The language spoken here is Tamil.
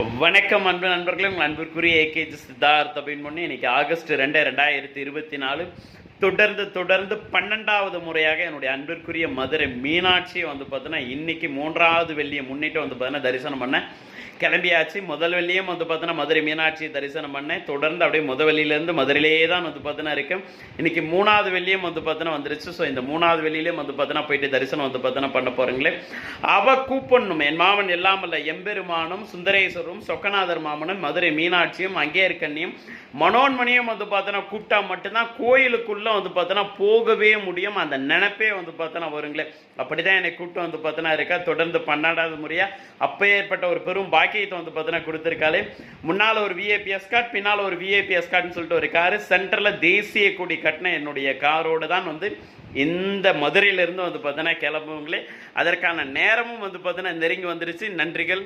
வணக்கம் அன்பு நண்பர்களே, உங்கள் அன்பிற்குரிய ஏகேஜி சித்தார்த் அப்படின்னு பண்ணி இன்னைக்கு ஆகஸ்ட் 2, 2024 தொடர்ந்து 12வது முறையாக என்னுடைய அன்பிற்குரிய மதுரை மீனாட்சி வந்து பார்த்தீங்கன்னா இன்னைக்கு 3வது வெள்ளியை முன்னிட்டு வந்து பார்த்தீங்கன்னா தரிசனம் பண்ணேன். கிளம்பியாச்சு. முதல் வெள்ளியும் வந்து பார்த்தீங்கன்னா மதுரை மீனாட்சி தரிசனம் பண்ணேன். தொடர்ந்து அப்படியே முதல் வெள்ளியிலேருந்து மதுரையிலேயே தான் வந்து பார்த்தீங்கன்னா இருக்கேன். இன்னைக்கு 3வது வெள்ளியும் வந்து பார்த்தீங்கன்னா வந்துருச்சு. ஸோ இந்த 3வது வெள்ளியிலையும் வந்து பார்த்தீங்கன்னா போயிட்டு தரிசனம் வந்து பார்த்தீங்கன்னா பண்ண போகிறீங்களே. அவ கூப்பண்ணும் என் மாமன் எல்லாமல்ல எம்பெருமானும் சுந்தரேஸ்வரும் சொக்கநாதர் மாமனும் மதுரை மீனாட்சியும் அங்கே இருக்கண்ணியும் மனோன்மணியும் வந்து பார்த்தோன்னா கூப்பிட்டா மட்டும்தான் கோயிலுக்குள்ளே வந்து பார்த்தோன்னா போகவே முடியும். அந்த நினைப்பே வந்து பார்த்தோன்னா வருங்களே. அப்படி தான் என்னை கூப்பிட்டு வந்து பார்த்தோன்னா இருக்கா. தொடர்ந்து 12வது முறையாக அப்போ ஏற்பட்ட ஒரு பெரும் பாக்கியத்தை வந்து பார்த்தோன்னா கொடுத்துருக்காளே. முன்னால் ஒரு விஐபி எஸ்கார்ட், பின்னால் ஒரு விஐபி எஸ்கார்ட்னு சொல்லிட்டு ஒரு காரு, சென்டரில் தேசிய கொடி கட்டின என்னுடைய காரோடு தான் வந்து இந்த மதுரையிலிருந்து வந்து பார்த்தோன்னா கிளம்புங்களே. அதற்கான நேரமும் வந்து பார்த்தோன்னா நெருங்கி வந்துருச்சு. நன்றிகள்.